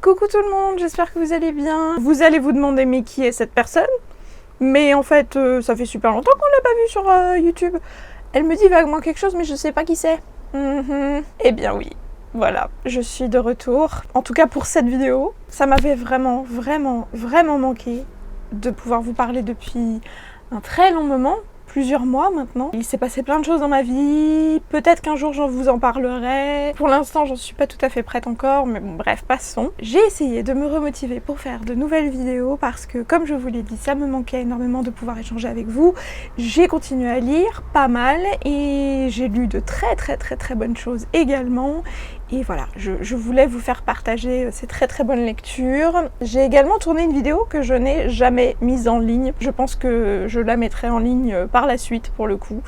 Coucou tout le monde, j'espère que vous allez bien. Vous allez vous demander mais qui est cette personne? Mais en fait, ça fait super longtemps qu'on l'a pas vue sur YouTube. Elle me dit vaguement quelque chose mais je sais pas qui c'est. Eh bien oui, voilà, je suis de retour. En tout cas pour cette vidéo, ça m'avait vraiment manqué de pouvoir vous parler depuis un très long moment. Plusieurs mois maintenant. Il s'est passé plein de choses dans ma vie, peut-être qu'un jour j'en vous en parlerai. Pour l'instant j'en suis pas tout à fait prête encore, mais bon bref, passons. J'ai essayé de me remotiver pour faire de nouvelles vidéos parce que comme je vous l'ai dit, ça me manquait énormément de pouvoir échanger avec vous. J'ai continué à lire pas mal et j'ai lu de très bonnes choses également. Et voilà, je voulais vous faire partager ces très bonnes lectures. J'ai également tourné une vidéo que je n'ai jamais mise en ligne. Je pense que je la mettrai en ligne par la suite pour le coup.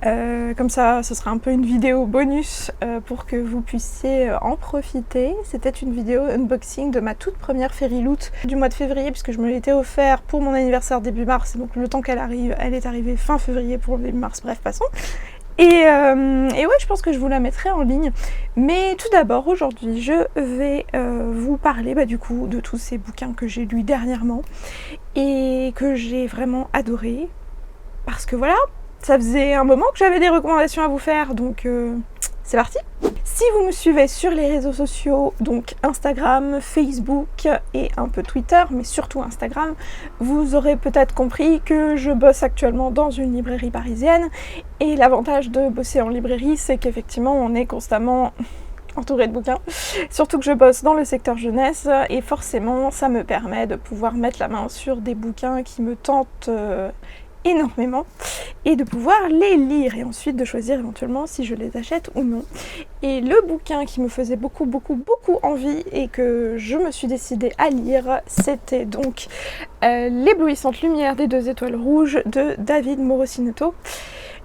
Comme ça, ce sera un peu une vidéo bonus pour que vous puissiez en profiter. C'était une vidéo unboxing de ma toute première Fairy Loot du mois de février puisque je me l'étais offert pour mon anniversaire début mars. Donc le temps qu'elle arrive, elle est arrivée fin février pour le début mars. Bref, passons. Et ouais, je pense que je vous la mettrai en ligne. Mais tout d'abord, aujourd'hui, je vais vous parler du coup de tous ces bouquins que j'ai lus dernièrement et que j'ai vraiment adoré. Parce que voilà, ça faisait un moment que j'avais des recommandations à vous faire, donc c'est parti! Si vous me suivez sur les réseaux sociaux, donc Instagram, Facebook et un peu Twitter, mais surtout Instagram, vous aurez peut-être compris que je bosse actuellement dans une librairie parisienne. Et l'avantage de bosser en librairie, c'est qu'effectivement on est constamment entouré de bouquins, surtout que je bosse dans le secteur jeunesse et forcément ça me permet de pouvoir mettre la main sur des bouquins qui me tentent énormément et de pouvoir les lire et ensuite de choisir éventuellement si je les achète ou non. Et le bouquin qui me faisait beaucoup envie et que je me suis décidée à lire, c'était donc L'éblouissante lumière des 2 étoiles rouges de David Morosinato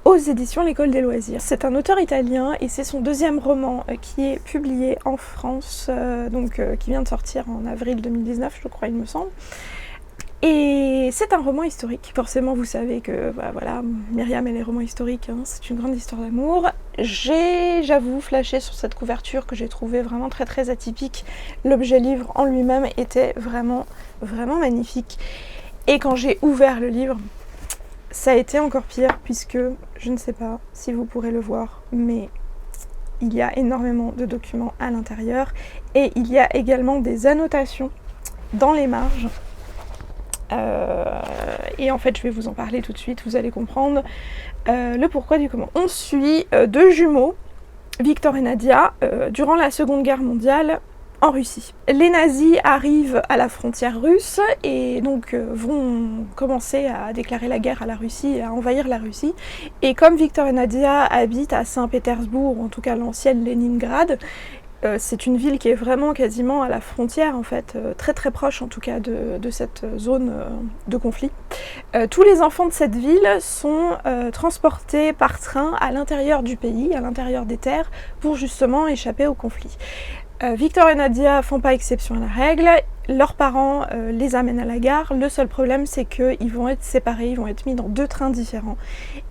aux éditions L'École des loisirs. C'est un auteur italien et c'est son 2e roman qui est publié en France, qui vient de sortir en avril 2019 je crois il me semble. Et c'est un roman historique. Forcément, vous savez que voilà, Myriam et les romans historiques, c'est une grande histoire d'amour. J'avoue, flashé sur cette couverture que j'ai trouvée vraiment très atypique. L'objet livre en lui-même était vraiment magnifique. Et quand j'ai ouvert le livre, ça a été encore pire puisque, je ne sais pas si vous pourrez le voir, mais il y a énormément de documents à l'intérieur. Et il y a également des annotations dans les marges. Et en fait je vais vous en parler tout de suite, vous allez comprendre le pourquoi du comment. On suit 2 jumeaux, Victor et Nadia, durant la Seconde Guerre mondiale en Russie. Les nazis arrivent à la frontière russe et donc vont commencer à déclarer la guerre à la Russie et à envahir la Russie. Et comme Victor et Nadia habitent à Saint-Pétersbourg, ou en tout cas l'ancienne Leningrad, c'est une ville qui est vraiment quasiment à la frontière en fait, très proche en tout cas de cette zone de conflit. Tous les enfants de cette ville sont transportés par train à l'intérieur du pays, à l'intérieur des terres, pour justement échapper au conflit. Victor et Nadia font pas exception à la règle, leurs parents les amènent à la gare. Le seul problème c'est qu'ils vont être séparés, ils vont être mis dans 2 trains différents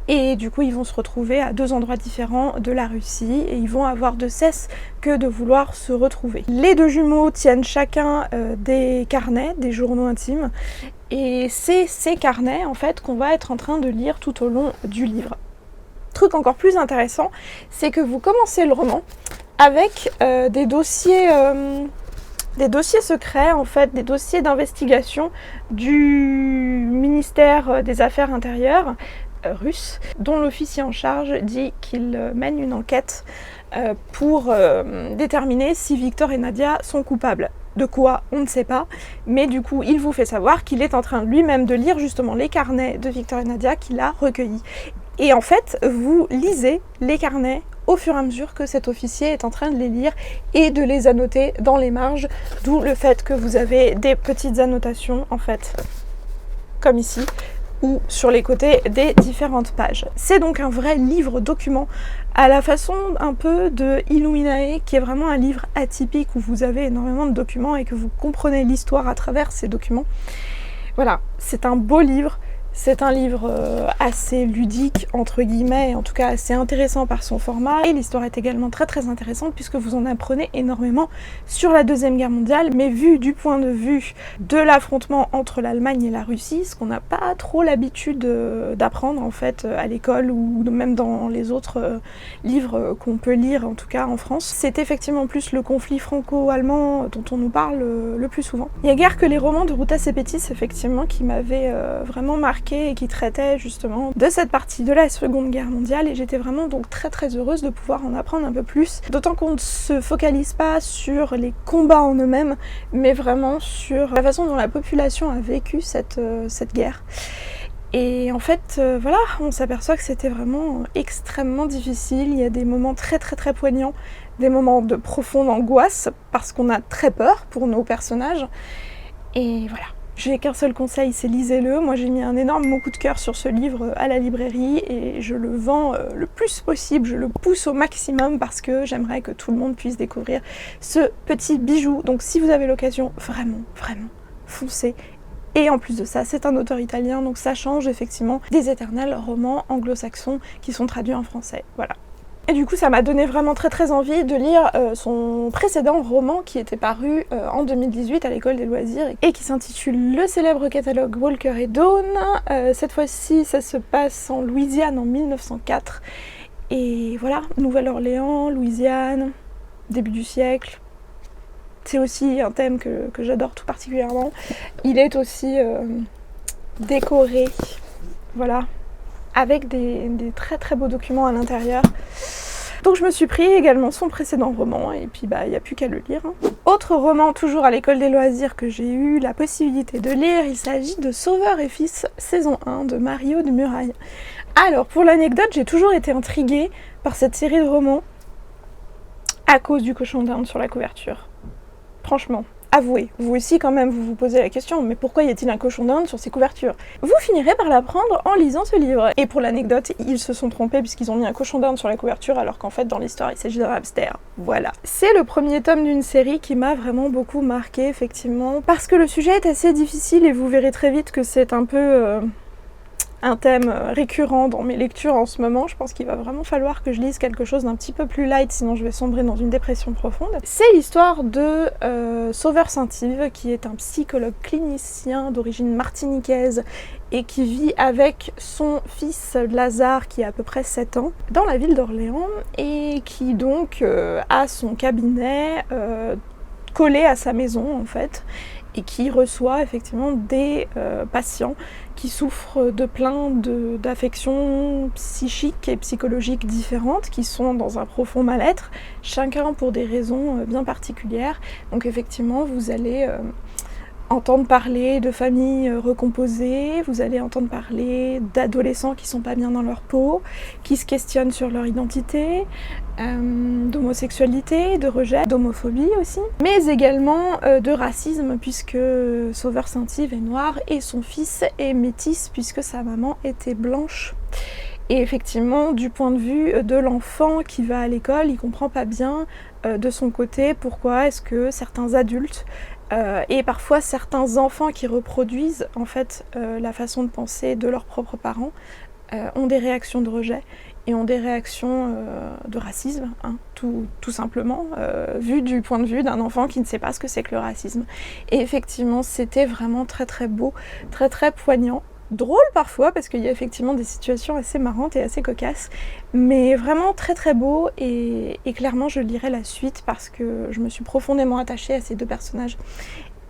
et du coup ils vont se retrouver à 2 endroits différents de la Russie et ils vont avoir de cesse que de vouloir se retrouver. Les 2 jumeaux tiennent chacun des carnets, des journaux intimes et c'est ces carnets en fait qu'on va être en train de lire tout au long du livre. Truc encore plus intéressant, c'est que vous commencez le roman avec des dossiers secrets, en fait, des dossiers d'investigation du ministère des Affaires intérieures russe, dont l'officier en charge dit qu'il mène une enquête pour déterminer si Victor et Nadia sont coupables. De quoi, on ne sait pas, mais du coup, il vous fait savoir qu'il est en train lui-même de lire justement les carnets de Victor et Nadia qu'il a recueillis. Et en fait, vous lisez les carnets au fur et à mesure que cet officier est en train de les lire et de les annoter dans les marges, d'où le fait que vous avez des petites annotations en fait, comme ici, ou sur les côtés des différentes pages. C'est donc un vrai livre document à la façon un peu de Illuminae, qui est vraiment un livre atypique où vous avez énormément de documents et que vous comprenez l'histoire à travers ces documents. Voilà, c'est un beau livre. C'est un livre assez ludique, entre guillemets, en tout cas assez intéressant par son format. Et l'histoire est également très très intéressante puisque vous en apprenez énormément sur la Deuxième Guerre mondiale, mais vu du point de vue de l'affrontement entre l'Allemagne et la Russie, ce qu'on n'a pas trop l'habitude d'apprendre en fait à l'école ou même dans les autres livres qu'on peut lire, en tout cas en France. C'est effectivement plus le conflit franco-allemand dont on nous parle le plus souvent. Il n'y a guère que les romans de Ruta Sepetys, effectivement, qui m'avaient vraiment marqué et qui traitait justement de cette partie de la Seconde Guerre mondiale, et j'étais vraiment donc très très heureuse de pouvoir en apprendre un peu plus, d'autant qu'on ne se focalise pas sur les combats en eux-mêmes, mais vraiment sur la façon dont la population a vécu cette guerre. Et en fait, voilà, on s'aperçoit que c'était vraiment extrêmement difficile. Il y a des moments très très très poignants, des moments de profonde angoisse, parce qu'on a très peur pour nos personnages, et voilà. J'ai qu'un seul conseil, c'est lisez-le. Moi j'ai mis un énorme coup de cœur sur ce livre à la librairie et je le vends le plus possible, je le pousse au maximum parce que j'aimerais que tout le monde puisse découvrir ce petit bijou. Donc si vous avez l'occasion, vraiment, vraiment, foncez. Et en plus de ça, c'est un auteur italien, donc ça change effectivement des éternels romans anglo-saxons qui sont traduits en français. Voilà. Et du coup ça m'a donné vraiment très très envie de lire son précédent roman qui était paru en 2018 à l'école des loisirs et qui s'intitule Le célèbre catalogue Walker et Dawn. Cette fois-ci ça se passe en Louisiane en 1904 et voilà, Nouvelle-Orléans, Louisiane, début du siècle. C'est aussi un thème que j'adore tout particulièrement. Il est aussi décoré, voilà, avec des très très beaux documents à l'intérieur. Donc je me suis pris également son précédent roman et puis il n'y a plus qu'à le lire. Autre roman toujours à l'école des loisirs que j'ai eu la possibilité de lire, il s'agit de Sauveur et Fils saison 1 de Mario de Muraille. Alors pour l'anecdote, j'ai toujours été intriguée par cette série de romans à cause du cochon d'Inde sur la couverture. Franchement. Avouez, vous aussi quand même vous vous posez la question, mais pourquoi y a-t-il un cochon d'Inde sur ces couvertures? Vous finirez par l'apprendre en lisant ce livre. Et pour l'anecdote, ils se sont trompés puisqu'ils ont mis un cochon d'Inde sur la couverture alors qu'en fait dans l'histoire il s'agit d'un hamster. Voilà. C'est le premier tome d'une série qui m'a vraiment beaucoup marqué effectivement, parce que le sujet est assez difficile et vous verrez très vite que c'est un peu un thème récurrent dans mes lectures en ce moment. Je pense qu'il va vraiment falloir que je lise quelque chose d'un petit peu plus light, sinon je vais sombrer dans une dépression profonde. C'est l'histoire de Sauveur Saint-Yves, qui est un psychologue clinicien d'origine martiniquaise et qui vit avec son fils Lazare, qui a à peu près 7 ans, dans la ville d'Orléans, et qui donc a son cabinet collé à sa maison en fait, et qui reçoit effectivement des patients qui souffrent de plein d'affections psychiques et psychologiques différentes, qui sont dans un profond mal-être, chacun pour des raisons bien particulières. Donc effectivement, vous allez entendre parler de familles recomposées, vous allez entendre parler d'adolescents qui sont pas bien dans leur peau, qui se questionnent sur leur identité, d'homosexualité, de rejet, d'homophobie aussi, mais également de racisme puisque Sauveur Saint-Yves est noir et son fils est métis puisque sa maman était blanche. Et effectivement, du point de vue de l'enfant qui va à l'école, il comprend pas bien de son côté pourquoi est-ce que certains adultes et parfois certains enfants qui reproduisent en fait la façon de penser de leurs propres parents ont des réactions de rejet et ont des réactions de racisme, hein, tout simplement, vu du point de vue d'un enfant qui ne sait pas ce que c'est que le racisme. Et effectivement, c'était vraiment très très beau, très très poignant. Drôle parfois parce qu'il y a effectivement des situations assez marrantes et assez cocasses, mais vraiment très très beau et clairement je lirai la suite parce que je me suis profondément attachée à ces deux personnages.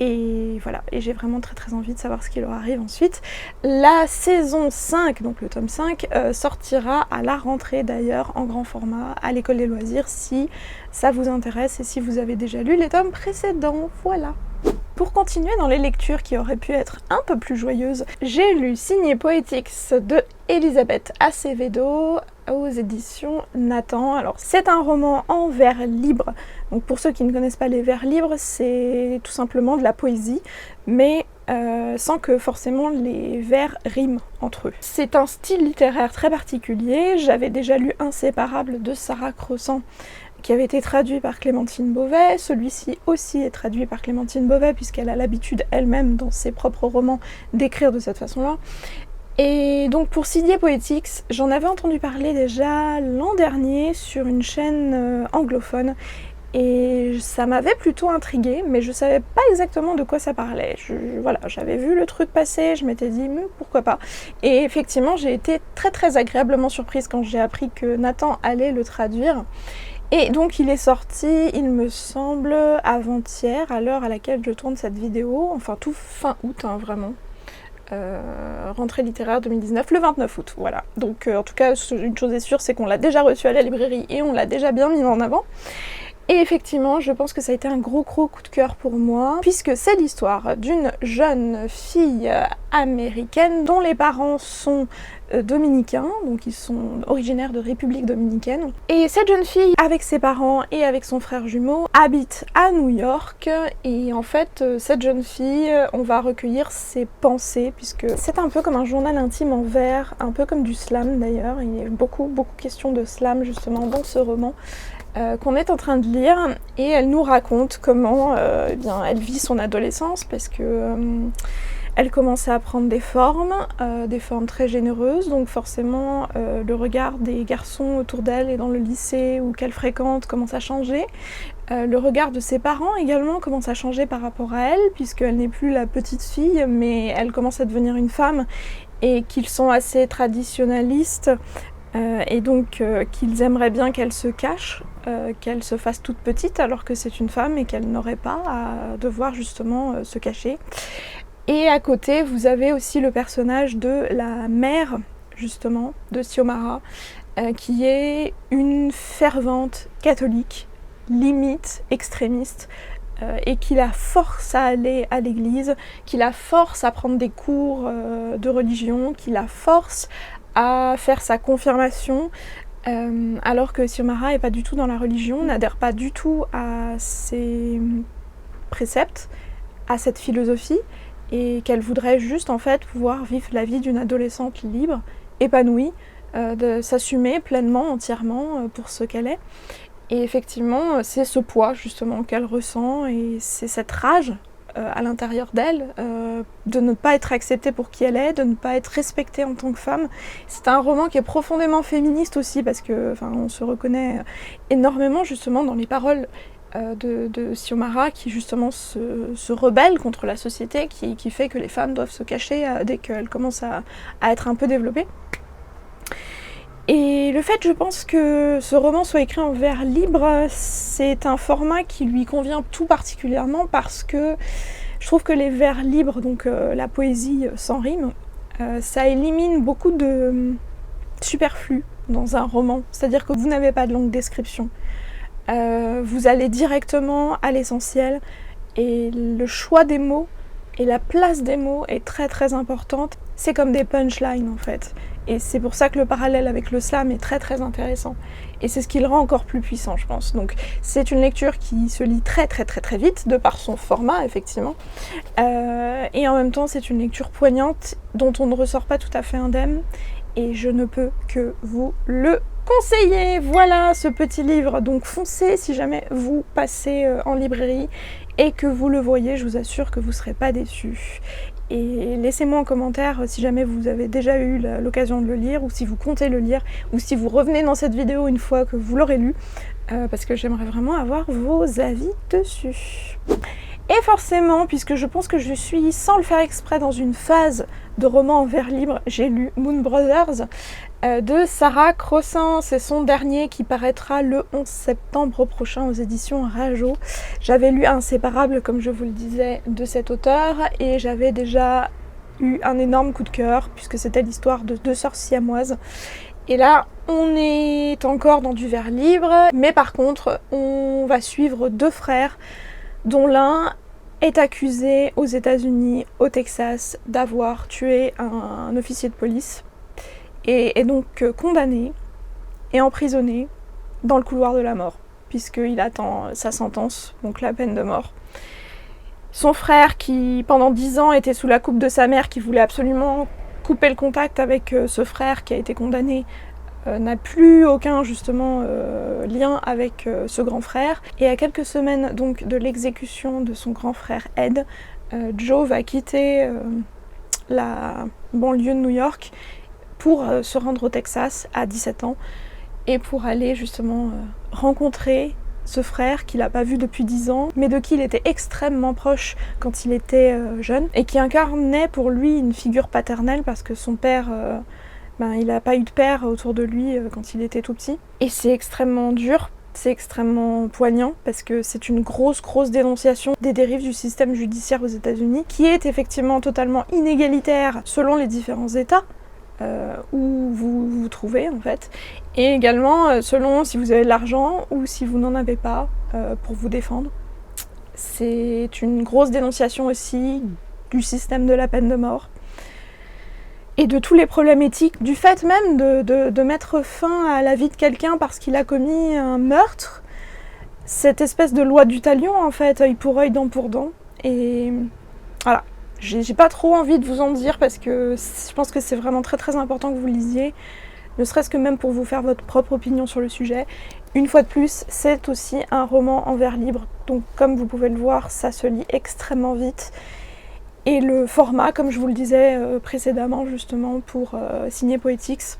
Et voilà, et j'ai vraiment très très envie de savoir ce qui leur arrive ensuite. La saison 5, donc le tome 5, sortira à la rentrée d'ailleurs en grand format à l'école des loisirs si ça vous intéresse et si vous avez déjà lu les tomes précédents. Voilà. Pour continuer dans les lectures qui auraient pu être un peu plus joyeuses, j'ai lu Signé Poetics de Elisabeth Acevedo aux éditions Nathan. Alors c'est un roman en vers libre, donc pour ceux qui ne connaissent pas les vers libres, c'est tout simplement de la poésie, mais sans que forcément les vers riment entre eux. C'est un style littéraire très particulier, j'avais déjà lu Inséparable de Sarah Crossan, qui avait été traduit par Clémentine Beauvais. Celui-ci aussi est traduit par Clémentine Beauvais puisqu'elle a l'habitude elle-même dans ses propres romans d'écrire de cette façon-là. Et donc pour CD Poetics, j'en avais entendu parler déjà l'an dernier sur une chaîne anglophone et ça m'avait plutôt intriguée, mais je savais pas exactement de quoi ça parlait. Voilà, j'avais vu le truc passer, je m'étais dit pourquoi pas. Et effectivement, j'ai été très agréablement surprise quand j'ai appris que Nathan allait le traduire. Et donc il est sorti, il me semble, avant-hier, à l'heure à laquelle je tourne cette vidéo, enfin tout fin août, hein, vraiment. Rentrée littéraire 2019, le 29 août, voilà. Donc en tout cas, une chose est sûre, c'est qu'on l'a déjà reçu à la librairie et on l'a déjà bien mis en avant. Et effectivement, je pense que ça a été un gros coup de cœur pour moi, puisque c'est l'histoire d'une jeune fille américaine dont les parents sont dominicains, donc ils sont originaires de République dominicaine. Et cette jeune fille, avec ses parents et avec son frère jumeau, habite à New York. Et en fait, cette jeune fille, on va recueillir ses pensées, puisque c'est un peu comme un journal intime en vers, un peu comme du slam d'ailleurs. Il y a beaucoup question de slam justement dans ce roman. Qu'on est en train de lire, et elle nous raconte comment eh bien, elle vit son adolescence, parce que elle commence à prendre des formes très généreuses, donc forcément le regard des garçons autour d'elle et dans le lycée ou qu'elle fréquente commence à changer. Le regard de ses parents également commence à changer par rapport à elle, puisqu'elle n'est plus la petite fille, mais elle commence à devenir une femme, et qu'ils sont assez traditionnalistes. Et donc qu'ils aimeraient bien qu'elle se cache, qu'elle se fasse toute petite alors que c'est une femme et qu'elle n'aurait pas à devoir justement se cacher. Et à côté, vous avez aussi le personnage de la mère, justement, de Xiomara, qui est une fervente catholique, limite extrémiste, et qui la force à aller à l'église, qui la force à prendre des cours de religion, qui la force à faire sa confirmation, alors que Xiomara n'est pas du tout dans la religion, n'adhère pas du tout à ses préceptes, à cette philosophie, et qu'elle voudrait juste en fait pouvoir vivre la vie d'une adolescente libre, épanouie, de s'assumer pleinement, entièrement pour ce qu'elle est. Et effectivement, c'est ce poids justement qu'elle ressent, et c'est cette rage à l'intérieur d'elle, de ne pas être acceptée pour qui elle est, de ne pas être respectée en tant que femme. C'est un roman qui est profondément féministe aussi, parce que on se reconnaît énormément justement dans les paroles de Xiomara, qui justement se rebelle contre la société qui fait que les femmes doivent se cacher dès qu'elles commencent à être un peu développées. Et le fait, je pense, que ce roman soit écrit en vers libre, c'est un format qui lui convient tout particulièrement, parce que je trouve que les vers libres, donc la poésie sans rime, ça élimine beaucoup de superflu dans un roman. C'est-à-dire que vous n'avez pas de longue description. Vous allez directement à l'essentiel, et le choix des mots et la place des mots est très importante. C'est comme des punchlines en fait. Et c'est pour ça que le parallèle avec le slam est très intéressant. Et c'est ce qui le rend encore plus puissant, je pense. Donc c'est une lecture qui se lit très vite, de par son format, effectivement. Et en même temps, c'est une lecture poignante, dont on ne ressort pas tout à fait indemne. Et je ne peux que vous le conseiller. Voilà ce petit livre. Donc foncez si jamais vous passez en librairie et que vous le voyez, je vous assure que vous ne serez pas déçus. Et laissez-moi en commentaire si jamais vous avez déjà eu l'occasion de le lire, ou si vous comptez le lire, ou si vous revenez dans cette vidéo une fois que vous l'aurez lu, parce que j'aimerais vraiment avoir vos avis dessus. Et forcément, puisque je pense que je suis, sans le faire exprès, dans une phase de roman en vers libre, j'ai lu Moon Brothers de Sarah Crossan. C'est son dernier qui paraîtra le 11 septembre prochain aux éditions Rajo. J'avais lu Inséparable, comme je vous le disais, de cet auteur, et j'avais déjà eu un énorme coup de cœur, puisque c'était l'histoire de deux sœurs siamoises. Et là, on est encore dans du vers libre, mais par contre, on va suivre deux frères, dont l'un est accusé aux États-Unis, au Texas, d'avoir tué un officier de police, et est donc condamné et emprisonné dans le couloir de la mort, puisqu'il attend sa sentence, donc la peine de mort. Son frère, qui pendant 10 ans était sous la coupe de sa mère, qui voulait absolument couper le contact avec ce frère qui a été condamné, n'a plus aucun justement lien avec ce grand frère. Et à quelques semaines donc de l'exécution de son grand frère Ed, Joe va quitter la banlieue de New York pour se rendre au Texas à 17 ans et pour aller justement rencontrer ce frère qu'il n'a pas vu depuis 10 ans, mais de qui il était extrêmement proche quand il était jeune, et qui incarnait pour lui une figure paternelle parce que son père, il n'a pas eu de père autour de lui quand il était tout petit. Et c'est extrêmement dur, c'est extrêmement poignant, parce que c'est une grosse dénonciation des dérives du système judiciaire aux États-Unis, qui est effectivement totalement inégalitaire selon les différents États où vous vous trouvez en fait, et également selon si vous avez de l'argent ou si vous n'en avez pas pour vous défendre. C'est une grosse dénonciation aussi du système de la peine de mort et de tous les problèmes éthiques, du fait même de mettre fin à la vie de quelqu'un parce qu'il a commis un meurtre. Cette espèce de loi du talion en fait, œil pour œil, dent pour dent. Et voilà. J'ai pas trop envie de vous en dire parce que je pense que c'est vraiment très important que vous lisiez, ne serait-ce que même pour vous faire votre propre opinion sur le sujet. Une fois de plus, c'est aussi un roman en vers libre, donc comme vous pouvez le voir, ça se lit extrêmement vite. Et le format, comme je vous le disais précédemment justement pour signer Poetics,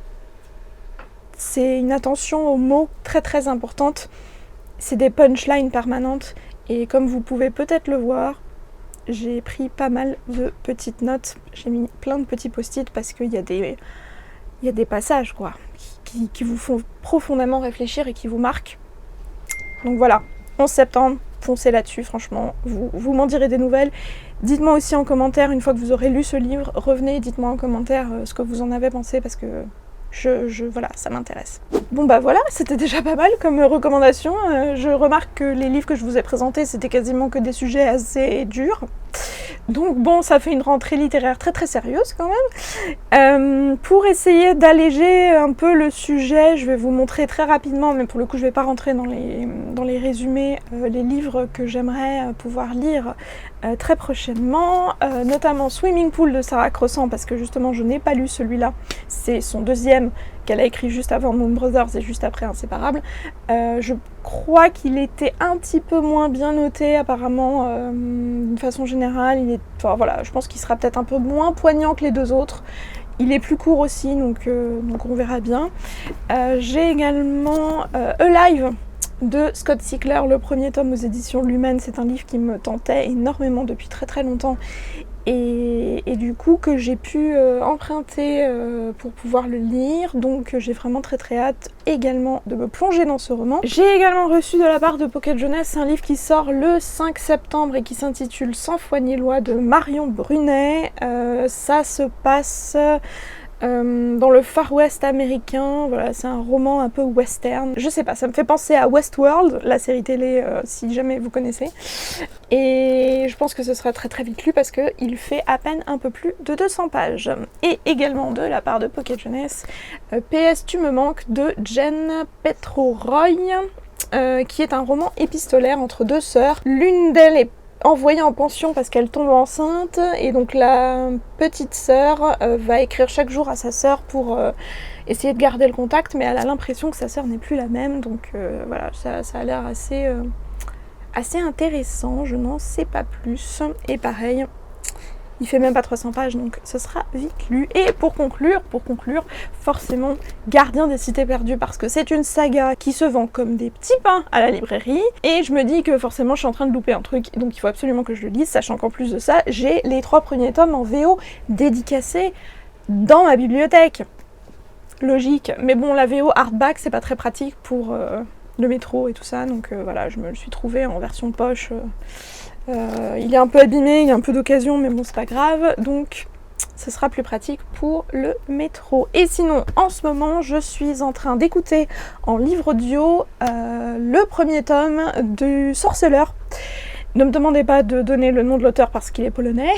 c'est une attention aux mots très importante, c'est des punchlines permanentes, et comme vous pouvez peut-être le voir, j'ai pris pas mal de petites notes, j'ai mis plein de petits post-it parce qu'il y a des passages quoi, qui vous font profondément réfléchir et qui vous marquent. Donc voilà, 11 septembre, foncez là-dessus, franchement, vous m'en direz des nouvelles. Dites-moi aussi en commentaire, une fois que vous aurez lu ce livre, revenez, dites-moi en commentaire ce que vous en avez pensé parce que voilà, ça m'intéresse. Bon bah voilà, c'était déjà pas mal comme recommandation. Je remarque que les livres que je vous ai présentés, c'était quasiment que des sujets assez durs. Donc bon, ça fait une rentrée littéraire très sérieuse quand même. Pour essayer d'alléger un peu le sujet, je vais vous montrer très rapidement, mais pour le coup je vais pas rentrer dans les résumés, les livres que j'aimerais pouvoir lire très prochainement, notamment Swimming Pool de Sarah Crossan, parce que justement je n'ai pas lu celui-là, c'est son deuxième qu'elle a écrit juste avant Moon Brothers et juste après Inséparables. Je crois qu'il était un petit peu moins bien noté apparemment, d'une façon générale. Enfin voilà, je pense qu'il sera peut-être un peu moins poignant que les deux autres. Il est plus court aussi, donc on verra bien. J'ai également Alive de Scott Sickler, le premier tome aux éditions Lumen. C'est un livre qui me tentait énormément depuis très longtemps et du coup que j'ai pu emprunter pour pouvoir le lire, donc j'ai vraiment très hâte également de me plonger dans ce roman. J'ai également reçu de la part de Pocket Jeunesse un livre qui sort le 5 septembre et qui s'intitule Sans foi ni loi de Marion Brunet. Ça se passe dans le Far West américain, voilà, c'est un roman un peu western. Je sais pas, ça me fait penser à Westworld, la série télé, si jamais vous connaissez. Et je pense que ce sera très vite lu parce qu'il fait à peine un peu plus de 200 pages. Et également de la part de Pocket Jeunesse, PS Tu me manques de Jen Petro-Roy, qui est un roman épistolaire entre deux sœurs. L'une d'elles est envoyée en pension parce qu'elle tombe enceinte, et donc la petite sœur va écrire chaque jour à sa sœur pour essayer de garder le contact, mais elle a l'impression que sa sœur n'est plus la même, donc voilà, ça a l'air assez intéressant, je n'en sais pas plus. Et pareil, il fait même pas 300 pages, donc ce sera vite lu. Et pour conclure, forcément, Gardien des Cités Perdues, parce que c'est une saga qui se vend comme des petits pains à la librairie, et je me dis que forcément je suis en train de louper un truc, donc il faut absolument que je le lise, sachant qu'en plus de ça, j'ai les 3 premiers tomes en VO dédicacés dans ma bibliothèque. Logique, mais bon, la VO hardback, c'est pas très pratique pour le métro et tout ça, donc voilà, je me le suis trouvé en version poche. Il est un peu abîmé, il y a un peu d'occasion, mais bon, c'est pas grave, donc ce sera plus pratique pour le métro. Et sinon, en ce moment, je suis en train d'écouter en livre audio le premier tome du Sorceleur. Ne me demandez pas de donner le nom de l'auteur parce qu'il est polonais.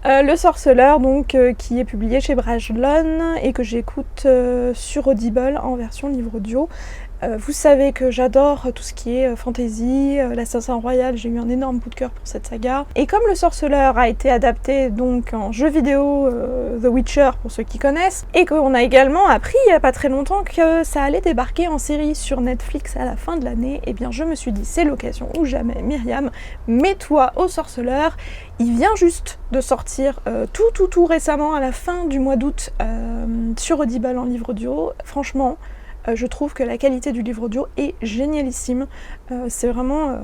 Le Sorceleur, donc, qui est publié chez Brajlon et que j'écoute sur Audible en version livre audio. Vous savez que j'adore tout ce qui est fantasy, l'Assassin Royal, j'ai eu un énorme coup de cœur pour cette saga. Et comme Le Sorceleur a été adapté donc en jeu vidéo The Witcher pour ceux qui connaissent, et qu'on a également appris il n'y a pas très longtemps que ça allait débarquer en série sur Netflix à la fin de l'année, et bien je me suis dit c'est l'occasion ou jamais, Myriam, mets-toi au Sorceleur. Il vient juste de sortir tout récemment à la fin du mois d'août sur Audible en livre audio. Franchement, je trouve que la qualité du livre audio est génialissime. C'est vraiment...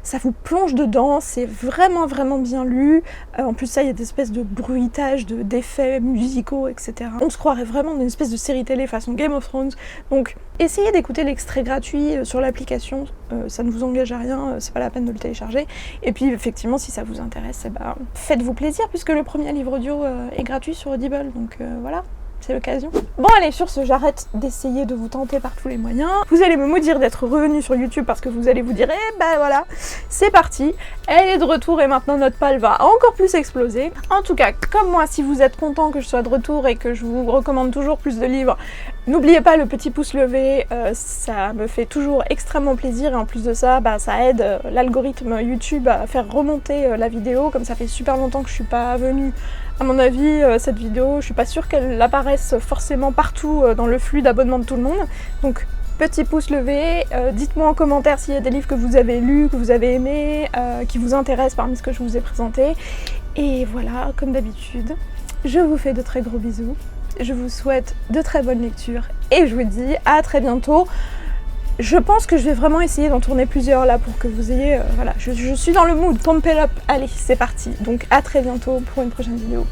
ça vous plonge dedans, c'est vraiment bien lu. En plus ça, il y a des espèces de bruitages, d'effets musicaux, etc. On se croirait vraiment dans une espèce de série télé façon Game of Thrones. Donc essayez d'écouter l'extrait gratuit sur l'application, ça ne vous engage à rien, c'est pas la peine de le télécharger. Et puis effectivement, si ça vous intéresse, eh ben, faites-vous plaisir puisque le premier livre audio est gratuit sur Audible, donc voilà. C'est l'occasion. Bon allez, sur ce, j'arrête d'essayer de vous tenter par tous les moyens. Vous allez me maudire d'être revenu sur YouTube parce que vous allez vous dire, eh ben voilà, c'est parti, elle est de retour et maintenant notre palle va encore plus exploser. En tout cas, comme moi, si vous êtes content que je sois de retour et que je vous recommande toujours plus de livres, n'oubliez pas le petit pouce levé, ça me fait toujours extrêmement plaisir et en plus de ça, bah, ça aide l'algorithme YouTube à faire remonter la vidéo. Comme ça fait super longtemps que je suis pas venue, à mon avis, cette vidéo, je suis pas sûre qu'elle apparaisse forcément partout dans le flux d'abonnement de tout le monde. Donc petit pouce levé, dites-moi en commentaire s'il y a des livres que vous avez lus, que vous avez aimés, qui vous intéressent parmi ce que je vous ai présenté. Et voilà, comme d'habitude, je vous fais de très gros bisous. Je vous souhaite de très bonnes lectures et je vous dis à très bientôt. Je pense que je vais vraiment essayer d'en tourner plusieurs là pour que vous ayez... voilà, je suis dans le mood, pump it up. Allez, c'est parti. Donc à très bientôt pour une prochaine vidéo.